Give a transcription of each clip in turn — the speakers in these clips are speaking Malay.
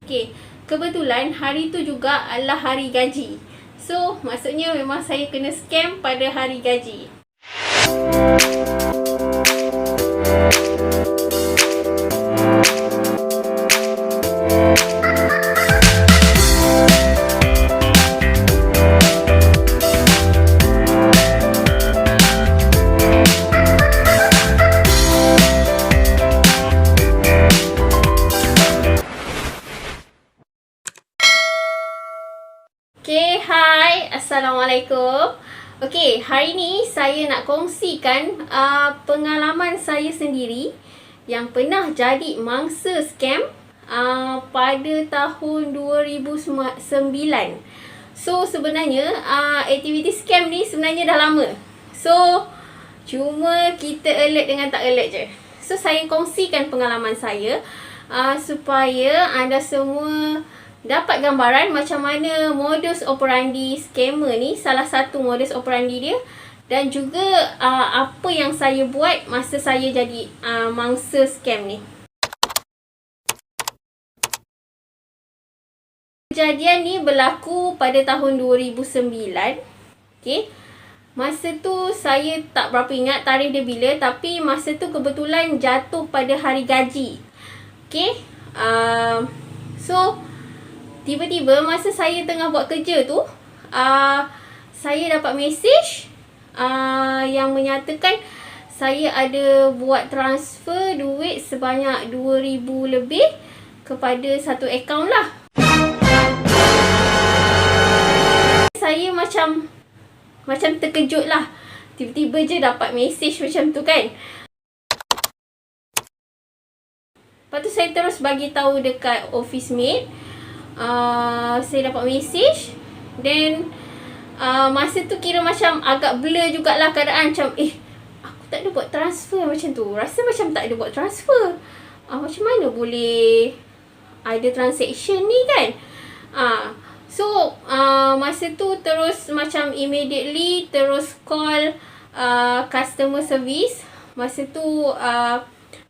Okay, kebetulan hari tu juga adalah hari gaji. So, maksudnya memang saya kena scam pada hari gaji. Okay, hai. Assalamualaikum. Okay, hari ni saya nak kongsikan pengalaman saya sendiri yang pernah jadi mangsa scam pada tahun 2009. So, sebenarnya aktiviti scam ni sebenarnya dah lama. So, cuma kita alert dengan tak alert je. So, saya kongsikan pengalaman saya supaya anda semua dapat gambaran macam mana modus operandi scammer ni, salah satu modus operandi dia, dan juga apa yang saya buat masa saya jadi mangsa scam ni. Kejadian ni berlaku pada tahun 2009. Okay. Masa tu saya tak berapa ingat tarikh dia bila, tapi masa tu kebetulan jatuh pada hari gaji. Okay. So, tiba-tiba masa saya tengah buat kerja tu, saya dapat mesej yang menyatakan saya ada buat transfer duit sebanyak 2,000 lebih kepada satu akaun lah. Saya macam terkejut lah. Tiba-tiba je dapat mesej macam tu kan. Lepas tu saya terus bagi tahu dekat office mate. Saya dapat mesej. Then masa tu kira macam agak blur jugalah keadaan. Macam aku tak ada buat transfer macam tu. Rasa macam tak ada buat transfer. Macam mana boleh ada transaction ni kan. So masa tu terus macam immediately terus call customer service. Masa tu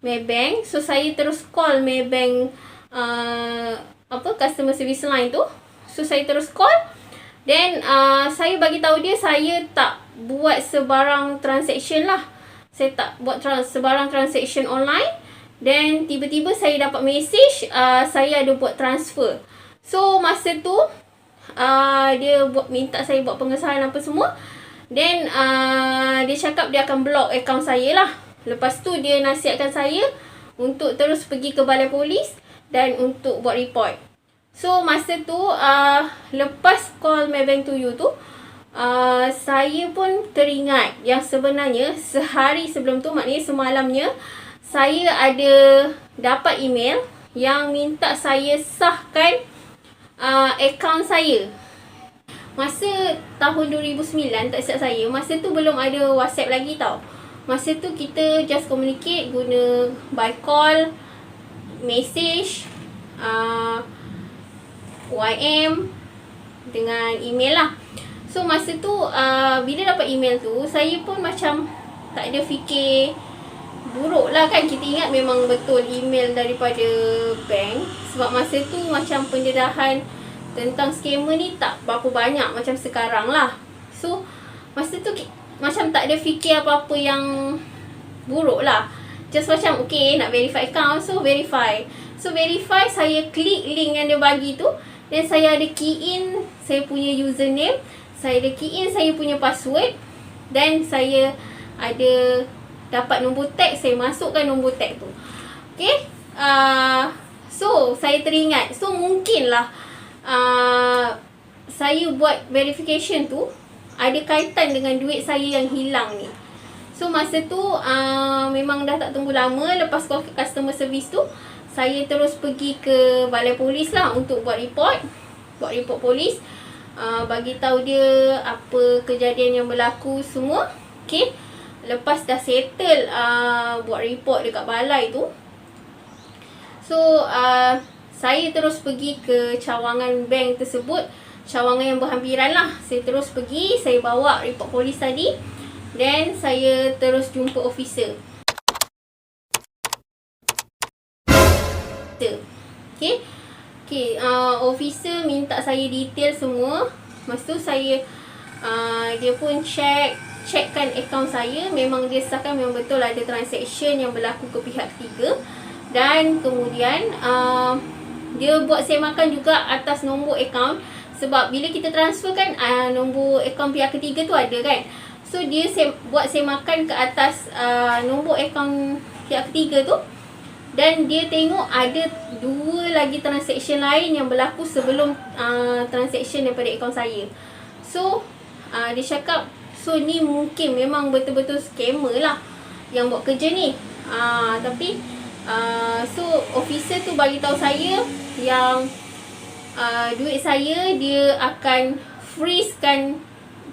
Maybank. So saya terus call Maybank customer service line tu. So saya terus call. Then saya bagi tahu dia saya tak buat sebarang transaction lah. Saya tak buat sebarang transaction online. Then tiba-tiba saya dapat message saya ada buat transfer. So masa tu dia minta saya buat pengesahan apa semua. Then dia cakap dia akan block akaun saya lah. Lepas tu dia nasihatkan saya untuk terus pergi ke balai polis dan untuk buat report. So masa tu lepas call Maybank to you tu, saya pun teringat yang sebenarnya sehari sebelum tu, maknanya semalamnya, saya ada dapat email yang minta saya sahkan akaun saya. Masa tahun 2009, tak silap saya, masa tu belum ada WhatsApp lagi tau. Masa tu kita just communicate guna by call, message, YM dengan email lah. So masa tu bila dapat email tu, saya pun macam tak ada fikir buruk lah kan. Kita ingat memang betul email daripada bank. Sebab masa tu macam pendedahan tentang scammer ni tak berapa banyak macam sekarang lah. So masa tu macam tak ada fikir apa-apa yang buruk lah. Just macam okay nak verify account. So verify. Saya klik link yang dia bagi tu. Dan saya ada key in saya punya username. Saya ada key in saya punya password. Dan saya ada dapat nombor tag. Saya masukkan nombor tag tu. Okay. So saya teringat. So mungkinlah saya buat verification tu ada kaitan dengan duit saya yang hilang ni. So masa tu memang dah tak tunggu lama. Lepas call customer service tu, saya terus pergi ke balai polis lah untuk buat report. Buat report polis. Bagi tahu dia apa kejadian yang berlaku semua. Okay. Lepas dah settle buat report dekat balai tu. So saya terus pergi ke cawangan bank tersebut. Cawangan yang berhampiran lah. Saya terus pergi. Saya bawa report polis tadi. Then saya terus jumpa officer. Okay. Okay, officer minta saya detail semua. Lepas tu saya dia pun checkkan akaun saya. Memang dia sahkan memang betul ada transaction yang berlaku ke pihak ketiga. Dan kemudian dia buat semakan juga atas nombor akaun. Sebab bila kita transfer kan, nombor akaun pihak ketiga tu ada kan. So dia buat semakan ke atas nombor akaun pihak ketiga tu. Dan dia tengok ada 2 lagi transaction lain yang berlaku sebelum transaction daripada akaun saya. So dia cakap, so ni mungkin memang betul-betul scammer lah yang buat kerja ni. Tapi so officer tu bagi tahu saya yang duit saya dia akan freeze-kan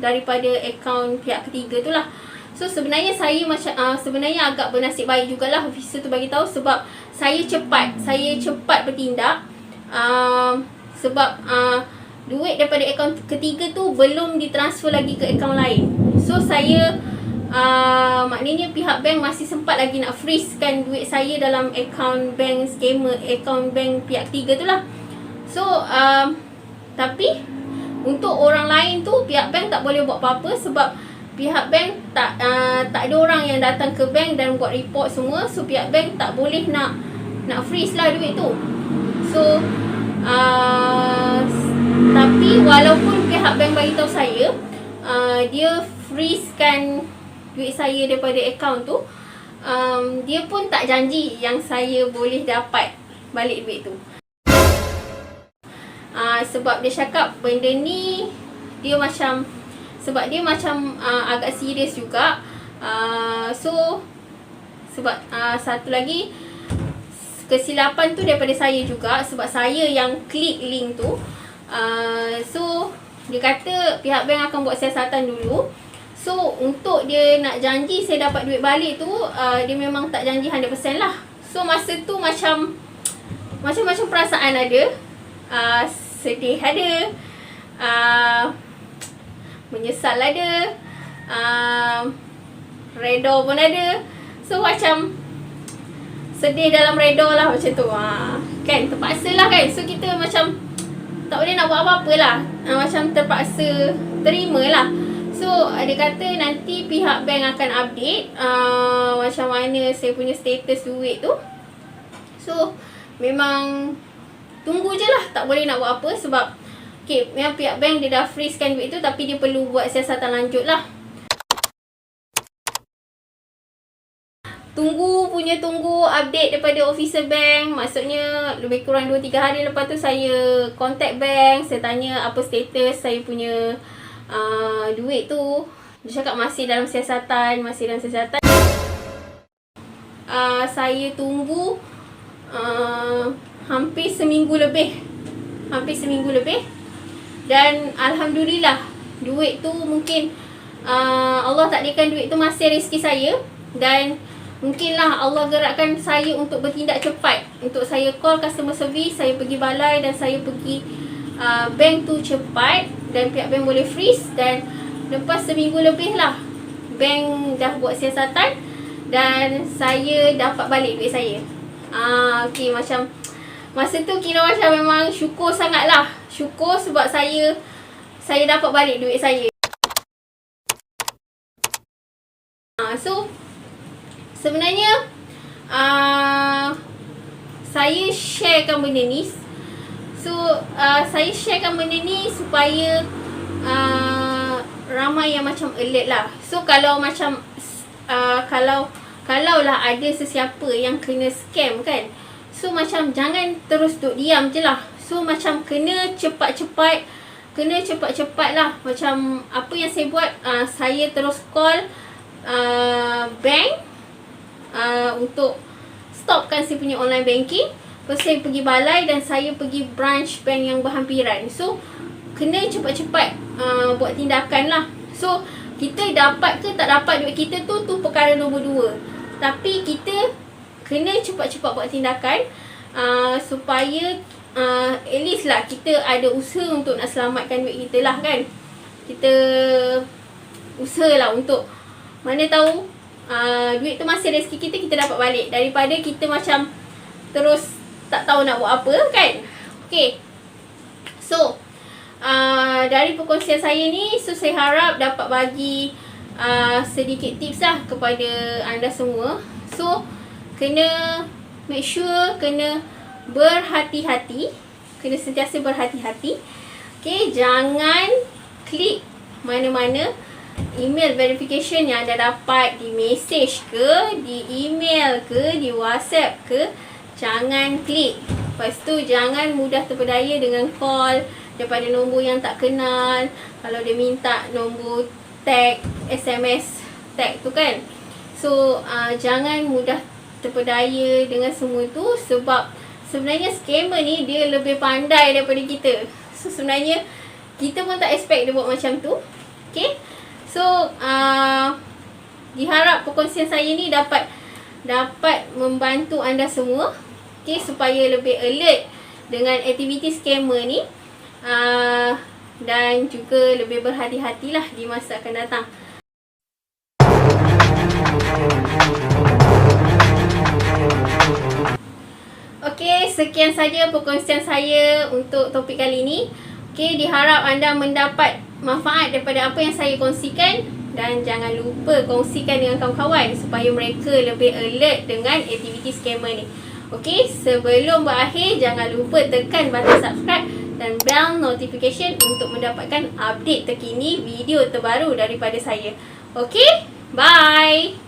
daripada akaun pihak ketiga tu lah. So sebenarnya saya macam sebenarnya agak bernasib baik jugalah officer tu bagi tahu, sebab saya cepat bertindak. Sebab duit daripada akaun ketiga tu belum ditransfer lagi ke akaun lain. So saya maknanya pihak bank masih sempat lagi nak freeze-kan duit saya dalam akaun bank scammer, akaun bank pihak ketiga tu lah. So tapi untuk orang lain tu pihak bank tak boleh buat apa-apa, sebab pihak bank tak ada orang yang datang ke bank dan buat report semua. So pihak bank tak boleh nak freeze lah duit tu. So tapi walaupun pihak bank bagi tahu saya dia freeze-kan duit saya daripada akaun tu, dia pun tak janji yang saya boleh dapat balik duit tu. Sebab dia cakap benda ni dia macam, sebab dia macam agak serius juga. So sebab satu lagi kesilapan tu daripada saya juga, sebab saya yang klik link tu. So dia kata pihak bank akan buat siasatan dulu. So untuk dia nak janji saya dapat duit balik tu, dia memang tak janji 100% lah. So masa tu macam-macam perasaan ada. Sedih ada, menyesal ada, redha pun ada. So macam sedih dalam redha lah macam tu. Kan terpaksa lah kan. So kita macam tak boleh nak buat apa-apa lah. Macam terpaksa terima lah. So dia kata nanti pihak bank akan update macam mana saya punya status duit tu. So memang tunggu je lah, tak boleh nak buat apa. Sebab okay, memang pihak bank dia dah freeze-kan duit tu, tapi dia perlu buat siasatan lanjut lah. Tunggu update daripada officer bank. Maksudnya lebih kurang 2-3 hari lepas tu saya contact bank. Saya tanya apa status saya punya duit tu. Dia cakap masih dalam siasatan. Saya tunggu hampir seminggu lebih. Dan alhamdulillah duit tu mungkin Allah takdirkan duit tu masih rezeki saya. Dan mungkinlah Allah gerakkan saya untuk bertindak cepat. Untuk saya call customer service, saya pergi balai dan saya pergi bank tu cepat. Dan pihak bank boleh freeze. Dan lepas seminggu lebih lah bank dah buat siasatan dan saya dapat balik duit saya. Okay, macam masa tu kira macam memang syukur sangat lah. Syukur sebab saya dapat balik duit saya. So sebenarnya saya sharekan benda ni. Saya sharekan benda ni supaya ramai yang macam alert lah. So kalau macam kalau lah ada sesiapa yang kena scam kan, so macam jangan terus duduk diam je lah. So macam kena cepat-cepat lah. Macam apa yang saya buat, saya terus call bank untuk stopkan saya punya online banking. Lepas saya pergi balai dan saya pergi branch bank yang berhampiran. So kena cepat-cepat buat tindakan lah. So kita dapat ke tak dapat duit kita tu perkara nombor 2. Tapi kita kena cepat-cepat buat tindakan supaya at least lah kita ada usaha untuk nak selamatkan duit kita lah kan. Kita usahalah untuk mana tahu duit tu masih rezeki kita dapat balik, daripada kita macam terus tak tahu nak buat apa kan. Okay. So, dari perkongsian saya ni, so saya harap dapat bagi sedikit tips lah kepada anda semua. So, kena make sure, kena berhati-hati. Kena sentiasa berhati-hati. Okay, jangan klik mana-mana email verification yang anda dapat di message ke, di email ke, di WhatsApp ke. Jangan klik. Lepas tu jangan mudah terpedaya dengan call daripada nombor yang tak kenal. Kalau dia minta nombor tag, SMS tag tu kan. So jangan mudah terpedaya dengan semua tu, sebab sebenarnya scammer ni dia lebih pandai daripada kita. So sebenarnya kita pun tak expect dia buat macam tu. Okay. So diharap perkongsian saya ni dapat membantu anda semua, okay, supaya lebih alert dengan aktiviti scammer ni, dan juga lebih berhati-hatilah di masa akan datang. Okay, sekian saja perkongsian saya untuk topik kali ini. Okay, diharap anda mendapat manfaat daripada apa yang saya kongsikan, dan jangan lupa kongsikan dengan kawan-kawan supaya mereka lebih alert dengan aktiviti scammer ni. Okay, sebelum berakhir, jangan lupa tekan button subscribe dan bell notification untuk mendapatkan update terkini video terbaru daripada saya. Okay, bye!